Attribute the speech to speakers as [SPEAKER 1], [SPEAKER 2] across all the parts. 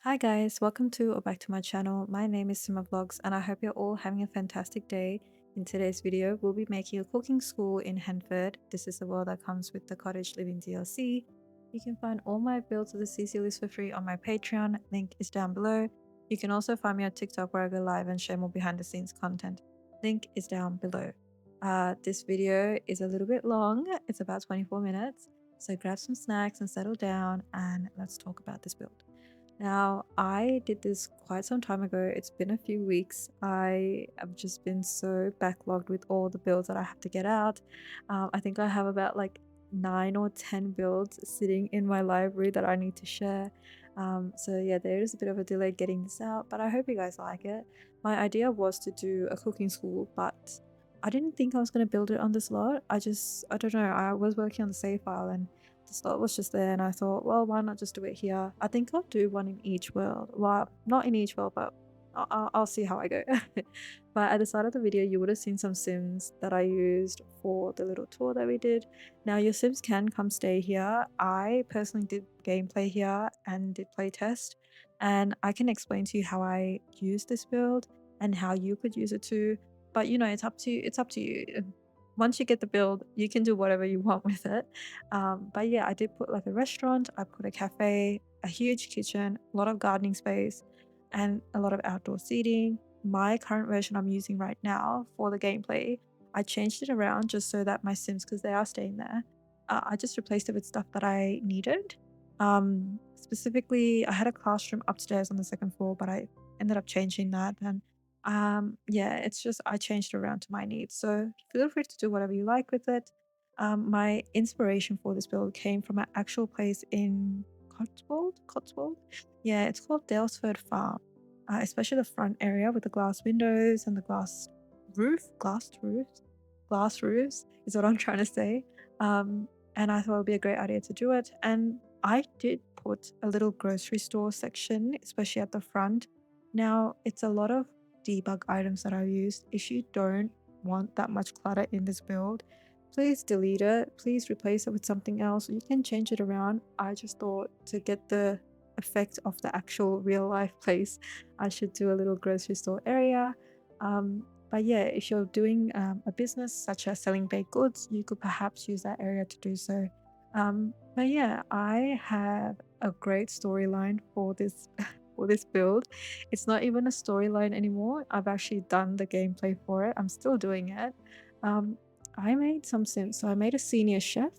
[SPEAKER 1] Hi guys, welcome to or back to my channel. My name is SimmerVlogs and I hope you're all having a fantastic day. In today's video, we'll be making a cooking school in Henford. This is the world that comes with the cottage living DLC. You can find all my builds of the CC list for free on my Patreon, link is down below. You can also find me on TikTok where I go live and share more behind the scenes content. Link is down below. This video is a little bit long, it's about 24 minutes. So grab some snacks and settle down and let's talk about this build. Now, I did this quite some time ago. It's been a few weeks. I have just been so backlogged with all the builds that I have to get out. I think I have about like 9 or 10 builds sitting in my library that I need to share. So yeah, there is a bit of a delay getting this out, but I hope you guys like it. My idea was to do a cooking school, but I didn't think I was going to build it on this lot. I don't know, I was working on the save file and the slot was just there and I thought, well, why not just do it here? I think I'll do one in each world. Well, not in each world, but I'll see how I go. But at the start of the video, you would have seen some sims that I used for the little tour that we did. Now, your sims can come stay here. I personally did gameplay here and did playtest, and I can explain to you how I use this build and how you could use it too. But you know, it's up to you. Once you get the build, you can do whatever you want with it. But yeah, I did put like a restaurant, I put a cafe, a huge kitchen, a lot of gardening space, and a lot of outdoor seating. My current version I'm using right now for the gameplay, I changed it around just so that my Sims, because they are staying there, I just replaced it with stuff that I needed. Specifically, I had a classroom upstairs on the second floor, but I ended up changing that. And yeah, it's just I changed it around to my needs. So feel free to do whatever you like with it. My inspiration for this build came from an actual place in Cotswold. Yeah, it's called Dalesford Farm. Especially the front area with the glass windows and the glass roofs is what I'm trying to say. And I thought it would be a great idea to do it. And I did put a little grocery store section, especially at the front. Now, it's a lot of debug items that I used. If you don't want that much clutter in this build, please delete it. Please replace it with something else. You can change it around. I just thought to get the effect of the actual real life place, I should do a little grocery store area. But yeah, if you're doing a business such as selling baked goods, you could perhaps use that area to do so. But yeah, I have a great storyline for this for this build. It's not even a storyline anymore. I've actually done the gameplay for it. I'm still doing it. Um, I made some sims. So I made a senior chef.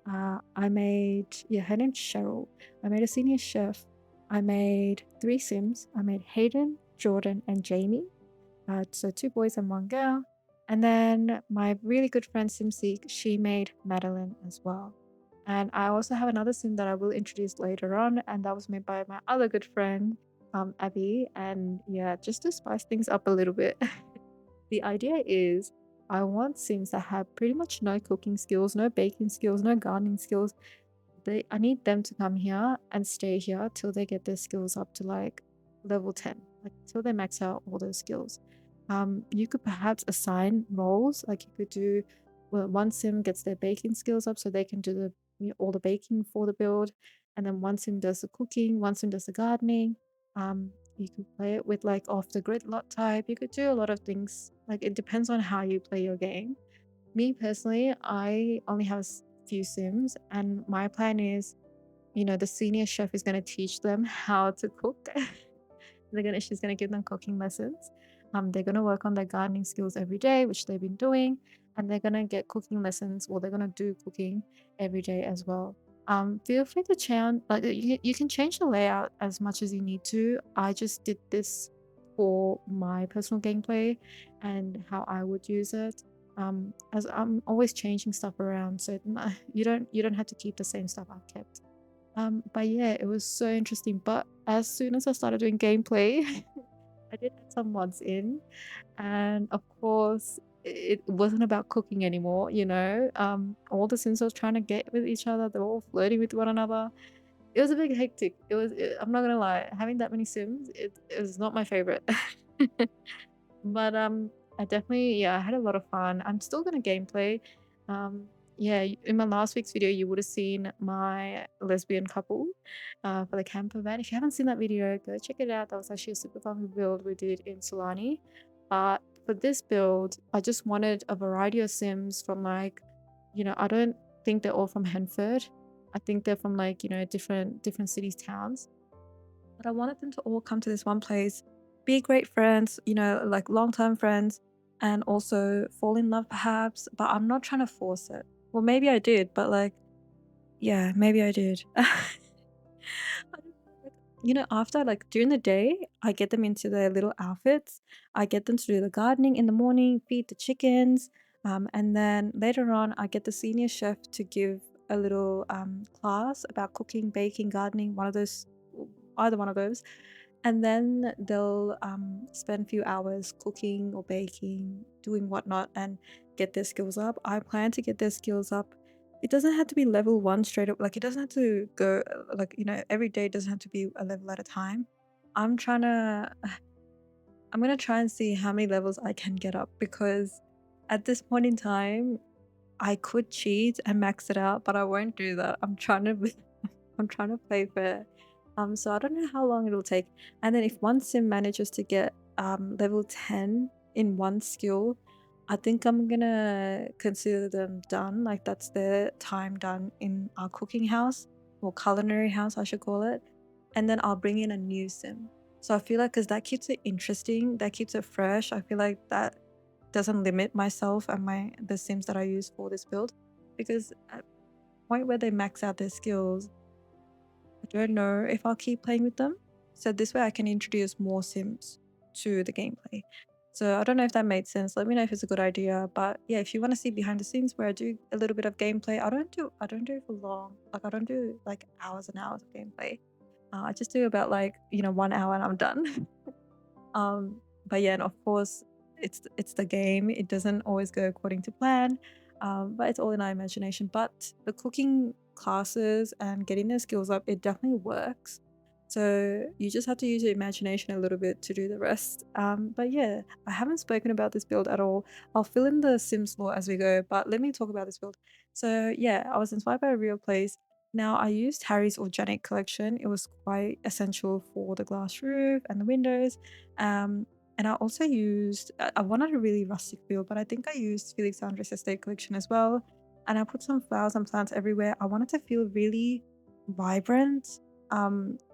[SPEAKER 1] I made, yeah, her name's Cheryl. I made a senior chef. I made 3 sims. I made Hayden, Jordan, and Jamie. So 2 boys and 1 girl. And then my really good friend Simseek, she made Madeline as well. And I also have another sim that I will introduce later on, and that was made by my other good friend, Abby. And yeah, just to spice things up a little bit. The idea is I want Sims that have pretty much no cooking skills, no baking skills, no gardening skills. I need them to come here and stay here till they get their skills up to like level 10, like till they max out all those skills. You could perhaps assign roles, like you could do, well, one sim gets their baking skills up so they can do all the baking for the build, and then one sim does the cooking, one sim does the gardening. You could play it with like off the grid lot type. You could do a lot of things. Like it depends on how you play your game. Me personally, I only have a few sims, and my plan is, the senior chef is going to teach them how to cook. She's gonna give them cooking lessons. They're gonna work on their gardening skills every day, which they've been doing, and they're gonna get cooking lessons, or they're gonna do cooking every day as well. Feel free to change, like you can change the layout as much as you need to. I just did this for my personal gameplay and how I would use it. As I'm always changing stuff around, so you don't have to keep the same stuff I've kept. But yeah, it was so interesting. But as soon as I started doing gameplay, I did add some mods in, and of course, it wasn't about cooking anymore. All the Sims were trying to get with each other. They were all flirting with one another. It was a bit hectic. I'm not gonna lie, having that many Sims, it was not my favorite. But I definitely, yeah, I had a lot of fun. I'm still gonna gameplay. Yeah, in my last week's video, you would have seen my lesbian couple for the camper van. If you haven't seen that video, go check it out. That was actually a super fun build we did in Solani. But for this build, I just wanted a variety of Sims from like, I don't think they're all from Henford. I think they're from like, different cities, towns. But I wanted them to all come to this one place, be great friends, like long-term friends, and also fall in love perhaps. But I'm not trying to force it. Well, maybe I did, but like, yeah, maybe I did. I don't know, like, after like during the day, I get them into their little outfits. I get them to do the gardening in the morning, feed the chickens, and then later on, I get the senior chef to give a little class about cooking, baking, gardening, either one of those. And then they'll spend a few hours cooking or baking, doing whatnot, and get their skills up. I plan to get their skills up. It doesn't have to be level one straight up. Like it doesn't have to go like every day doesn't have to be a level at a time. I'm trying to. I'm gonna try and see how many levels I can get up because at this point in time, I could cheat and max it out, but I won't do that. I'm trying to I'm trying to play fair. So I don't know how long it'll take. And then if one sim manages to get level 10 in one skill, I think I'm gonna consider them done. Like that's their time done in our cooking house or culinary house, I should call it. And then I'll bring in a new sim. So I feel like because that keeps it interesting, that keeps it fresh. I feel like that doesn't limit myself and the sims that I use for this build. Because at the point where they max out their skills, I don't know if I'll keep playing with them. So this way I can introduce more sims to the gameplay. So I don't know if that made sense. Let me know if it's a good idea. But yeah, if you want to see behind the scenes where I do a little bit of gameplay, I don't do it for long. Like I don't do like hours and hours of gameplay. I just do about like 1 hour and I'm done. But yeah, and of course, it's the game. It doesn't always go according to plan, but it's all in our imagination. But the cooking classes and getting their skills up, it definitely works. So you just have to use your imagination a little bit to do the rest. But yeah, I haven't spoken about this build at all. I'll fill in the Sims lore as we go, but let me talk about this build. So yeah, I was inspired by a real place. Now I used Harry's organic collection. It was quite essential for the glass roof and the windows. And I also used, I wanted a really rustic feel, but I think I used Felix Andres Estate Collection as well. And I put some flowers and plants everywhere. I wanted to feel really vibrant,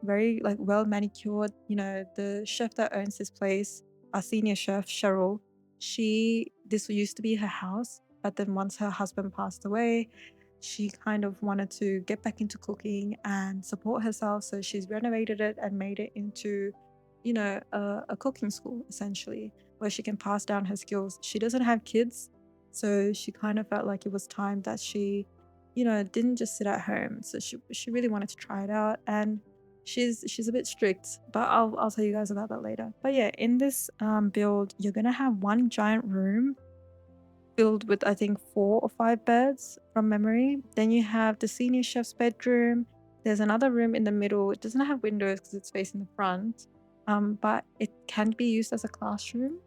[SPEAKER 1] very like well manicured. The chef that owns this place, our senior chef, Cheryl, this used to be her house, but then once her husband passed away, she kind of wanted to get back into cooking and support herself. So she's renovated it and made it into a cooking school essentially where she can pass down her skills. She doesn't have kids, so she kind of felt like it was time that she didn't just sit at home. So she really wanted to try it out, and she's a bit strict, but I'll tell you guys about that later. But yeah, in this build, you're gonna have one giant room filled with I think 4 or 5 beds from memory. Then you have the senior chef's bedroom. There's another room in the middle. It doesn't have windows because it's facing the front, but it can be used as a classroom.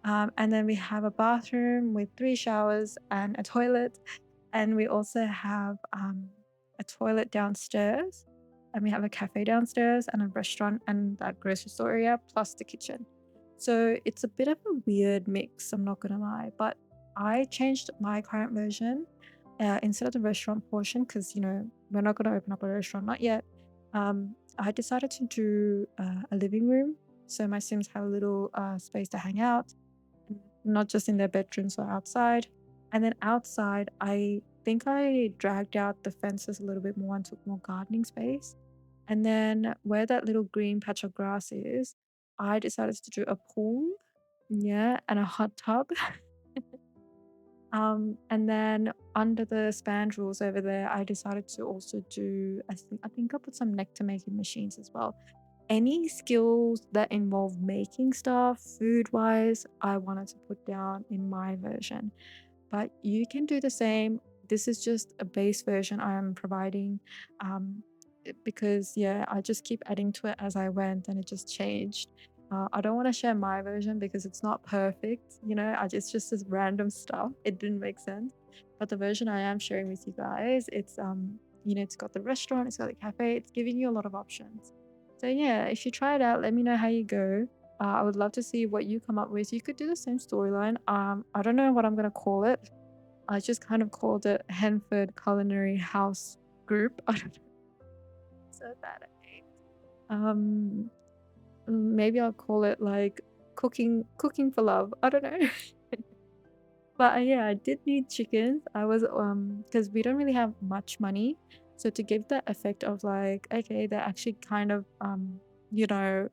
[SPEAKER 1] And then we have a bathroom with 3 showers and a toilet. And we also have a toilet downstairs. And we have a cafe downstairs and a restaurant and that grocery store area plus the kitchen. So it's a bit of a weird mix, I'm not gonna lie. But I changed my current version instead of the restaurant portion because we're not gonna open up a restaurant, not yet. I decided to do a living room, so my Sims have a little space to hang out, not just in their bedrooms or outside. And then outside, I think I dragged out the fences a little bit more and took more gardening space. And then where that little green patch of grass is, I decided to do a pool, yeah, and a hot tub. And then under the spandrels over there, I decided to also do, I think I put some nectar making machines as well. Any skills that involve making stuff food wise, I wanted to put down in my version. But you can do the same. This is just a base version I am providing. Because yeah, I just keep adding to it as I went and it just changed. I don't want to share my version because it's not perfect. It's just this random stuff. It didn't make sense. But the version I am sharing with you guys, it's got the restaurant, it's got the cafe, it's giving you a lot of options. So yeah, if you try it out, let me know how you go. I would love to see what you come up with. You could do the same storyline. I don't know what I'm gonna call it. I just kind of called it Henford Culinary House Group. I don't know. So bad at names. Um, Maybe I'll call it like cooking for love. I don't know. But yeah, I did need chickens. I was because we don't really have much money. So to give that effect of like, okay, they're actually kind of you know,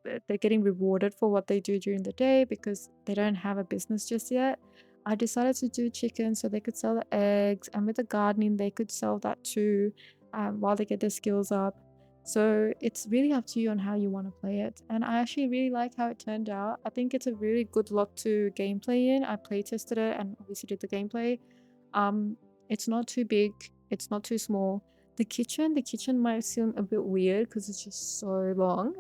[SPEAKER 1] they're getting rewarded for what they do during the day because they don't have a business just yet. I decided to do chicken so they could sell the eggs, and with the gardening, they could sell that too, while they get their skills up. So it's really up to you on how you want to play it. And I actually really like how it turned out. I think it's a really good lot to gameplay in. I play tested it and obviously did the gameplay. Um, it's not too big, it's not too small. The kitchen might seem a bit weird because it's just so long.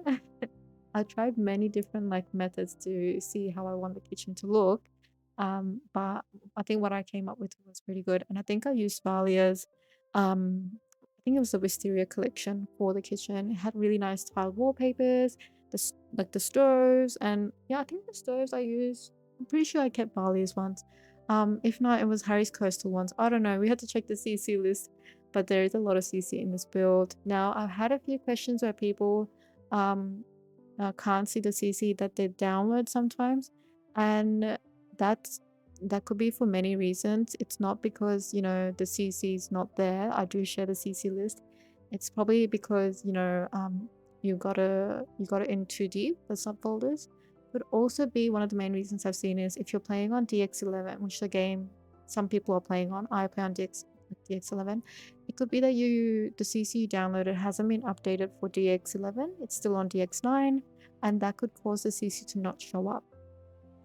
[SPEAKER 1] I tried many different like methods to see how I want the kitchen to look. But I think what I came up with was pretty good. And I think I used Valia's I think it was the Wisteria collection for the kitchen. It had really nice tiled wallpapers, like the stoves, and yeah, I think the stoves I used, I'm pretty sure I kept Valia's ones. If not, it was Harry's coastal ones. I don't know. We had to check the CC list, but there is a lot of CC in this build. Now, I've had a few questions where people um can't see the CC that they download sometimes, and that's that could be for many reasons. It's not because the CC is not there. I do share the CC list. It's probably because you got it in too deep, the subfolders. Could also be one of the main reasons I've seen is if you're playing on DX11, which the game some people are playing on. I play on DX11. It could be that the CC you downloaded hasn't been updated for DX11. It's still on DX9, and that could cause the CC to not show up.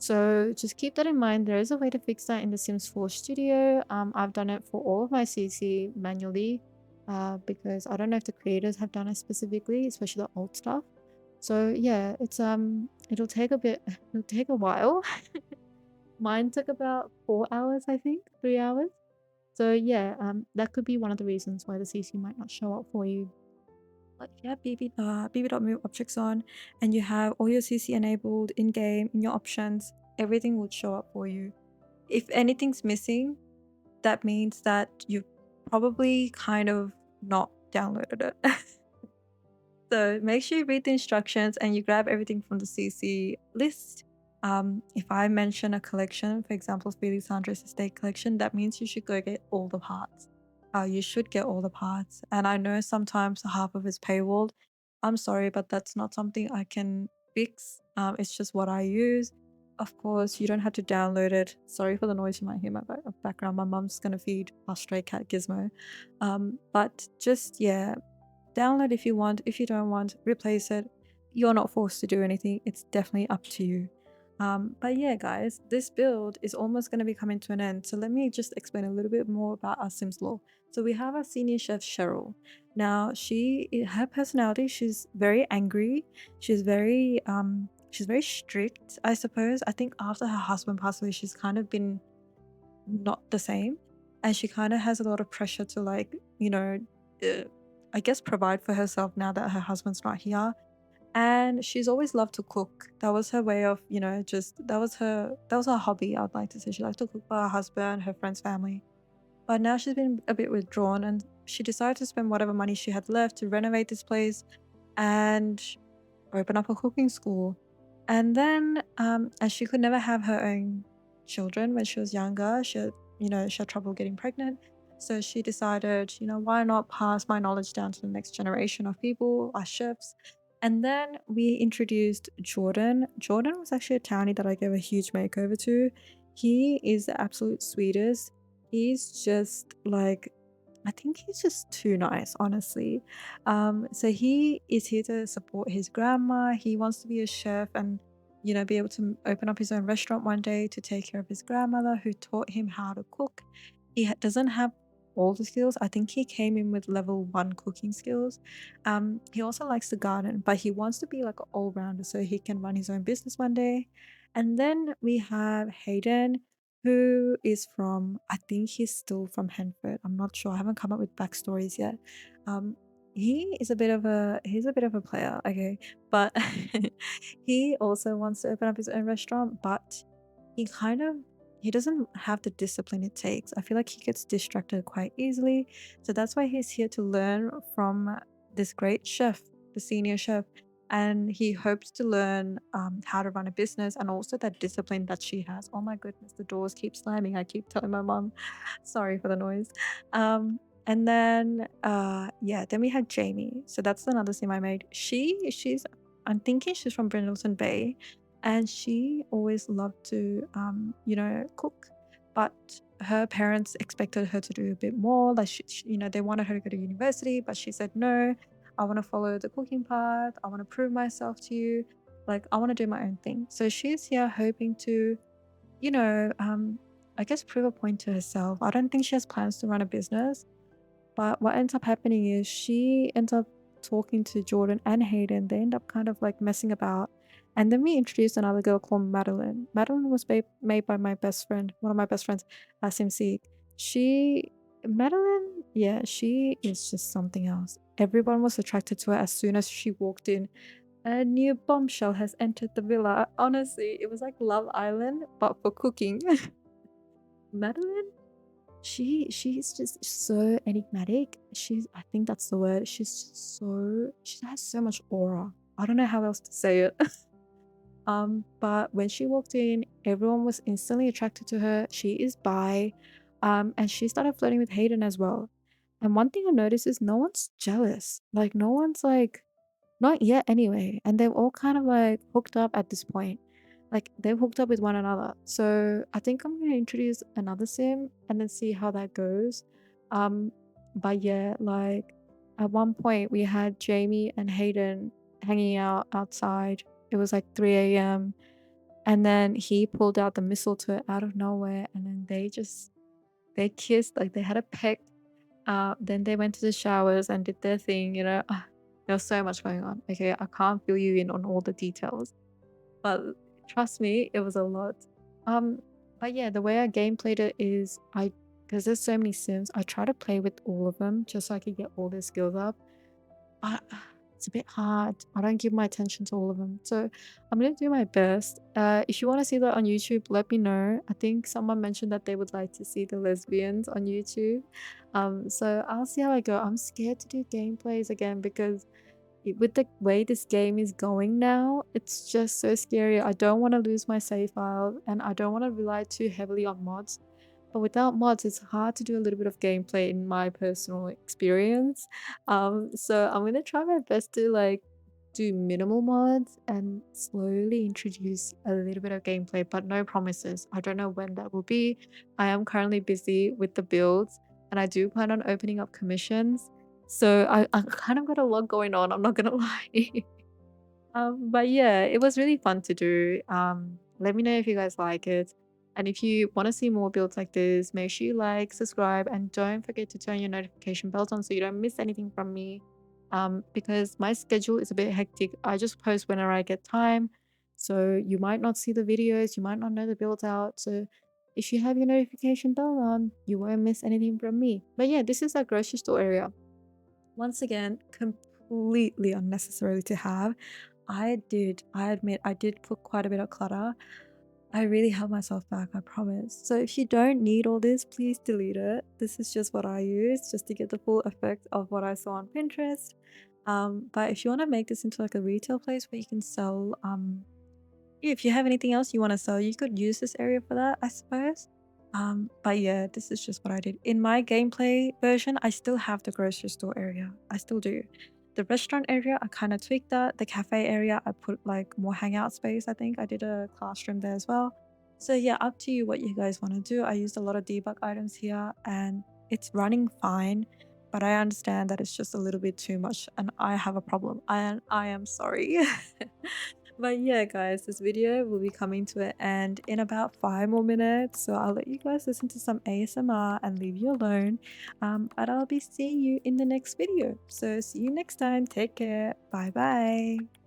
[SPEAKER 1] So just keep that in mind. There is a way to fix that in the Sims 4 Studio. I've done it for all of my CC manually, because I don't know if the creators have done it specifically, especially the old stuff. So yeah, it'll take a bit, it'll take a while. Mine took about 4 hours, I think, 3 hours. So yeah, that could be one of the reasons why the CC might not show up for you. But if you have BB.move objects on and you have all your CC enabled in game in your options, everything will show up for you. If anything's missing, that means that you probably kind of not downloaded it. So make sure you read the instructions and you grab everything from the CC list. If I mention a collection, for example, Felix Sandra's estate collection, that means you should go get all the parts. You should get all the parts. And I know sometimes half of it's paywalled. I'm sorry, but that's not something I can fix. It's just what I use. Of course, you don't have to download it. Sorry for the noise you might hear in my background. My mom's gonna feed our stray cat Gizmo. But just yeah, download if you want. If you don't want, replace it. You're not forced to do anything. It's definitely up to you. But yeah, guys, this build is almost going to be coming to an end. So let me just explain a little bit more about our Sims lore. So we have our senior chef, Cheryl. Now, her personality, she's very angry. She's very strict, I suppose. I think after her husband passed away, she's kind of been not the same. And she kind of has a lot of pressure to uh, I guess provide for herself now that her husband's not here. And she's always loved to cook. That was her way of, just that was her hobby, I'd like to say. She liked to cook for her husband, her friends, family. But now she's been a bit withdrawn and she decided to spend whatever money she had left to renovate this place and open up a cooking school. And then, as she could never have her own children when she was younger, she had trouble getting pregnant. So she decided, why not pass my knowledge down to the next generation of people, our chefs. And then we introduced Jordan. Jordan was actually a townie that I gave a huge makeover to. He is the absolute sweetest. He's just like, I think he's just too nice, honestly. So he is here to support his grandma. He wants to be a chef and, be able to open up his own restaurant one day to take care of his grandmother who taught him how to cook. He doesn't have all the skills. I think he came in with level 1 cooking skills. He also likes to garden, but he wants to be like an all-rounder so he can run his own business one day. And then we have Hayden, who is from, I think he's still from Henford. I'm not sure. I haven't come up with backstories yet. Um, he's a bit of a player, okay, but he also wants to open up his own restaurant, but he kind of he doesn't have the discipline it takes. I feel like he gets distracted quite easily. So that's why he's here to learn from this great chef, the senior chef. And he hopes to learn how to run a business and also that discipline that she has. Oh my goodness, the doors keep slamming. I keep telling my mom, sorry for the noise. And then yeah, then we had Jamie. So that's another sim I made. She's I'm thinking she's from Brindleton Bay, and she always loved to cook, but her parents expected her to do a bit more. Like they wanted her to go to university, but she said no. I want to follow the cooking path. I want to prove myself to you. Like I want to do my own thing. So she's here hoping to you know I guess prove a point to herself. I don't think she has plans to run a business, but what ends up happening is she ends up talking to Jordan and Hayden. They end up kind of like messing about. And then we introduced another girl called Madeline. Madeline was made by my best friend, one of my best friends, Simseek. She, Madeline, yeah, she is just something else. Everyone was attracted to her as soon as she walked in. A new bombshell has entered the villa. Honestly, it was like Love Island, but for cooking. Madeline, she's just so enigmatic. I think that's the word. She has so much aura. I don't know how else to say it. But when she walked in, everyone was instantly attracted to her. She is bi, and she started flirting with Hayden as well. And one thing I noticed is no one's jealous. Like no one's like not yet anyway. And they've all kind of like hooked up at this point. Like they've hooked up with one another. So I think I'm gonna introduce another sim and then see how that goes. Um, but yeah, like at one point we had Jamie and Hayden hanging out outside. It was like 3 a.m. And then he pulled out the mistletoe out of nowhere, and then they kissed, like they had a peck. Then they went to the showers and did their thing. There was so much going on. Okay, I can't fill you in on all the details, but trust me, it was a lot. Um, but yeah, the way I gameplayed it is because there's so many sims, I try to play with all of them just so I can get all their skills up. But it's a bit hard. I don't give my attention to all of them. So I'm gonna do my best. If you want to see that on YouTube, let me know. I think someone mentioned that they would like to see the lesbians on YouTube. So I'll see how I go. I'm scared to do gameplays again because with the way this game is going now, it's just so scary. I don't want to lose my save file and I don't want to rely too heavily on mods. But without mods, it's hard to do a little bit of gameplay in my personal experience. So I'm gonna try my best to like do minimal mods and slowly introduce a little bit of gameplay, but no promises. I don't know when that will be. I am currently busy with the builds and I do plan on opening up commissions. So I kind of got a lot going on, I'm not gonna lie. But yeah, it was really fun to do. Let me know if you guys like it. And if you want to see more builds like this, make sure you like, subscribe, and don't forget to turn your notification bells on so you don't miss anything from me. Because my schedule is a bit hectic. I just post whenever I get time. So you might not see the videos, you might not know the builds out. So if you have your notification bell on, you won't miss anything from me. But yeah, this is our grocery store area. Once again, completely unnecessarily to have. I admit, I did put quite a bit of clutter. I really held myself back, I promise. So if you don't need all this, please delete it. This is just what I use, just to get the full effect of what I saw on Pinterest. But if you want to make this into like a retail place where you can sell if you have anything else you want to sell, you could use this area for that, I suppose. But yeah, this is just what I did. In my gameplay version, I still have the grocery store area. I still do. The restaurant area, I kind of tweaked that. The cafe area, I put like more hangout space, I think. I did a classroom there as well. So yeah, up to you what you guys want to do. I used a lot of debug items here and it's running fine, but I understand that it's just a little bit too much and I have a problem. I am sorry. But yeah, guys, this video will be coming to an end in about 5 more minutes. So I'll let you guys listen to some ASMR and leave you alone. But I'll be seeing you in the next video. So see you next time. Take care. Bye bye.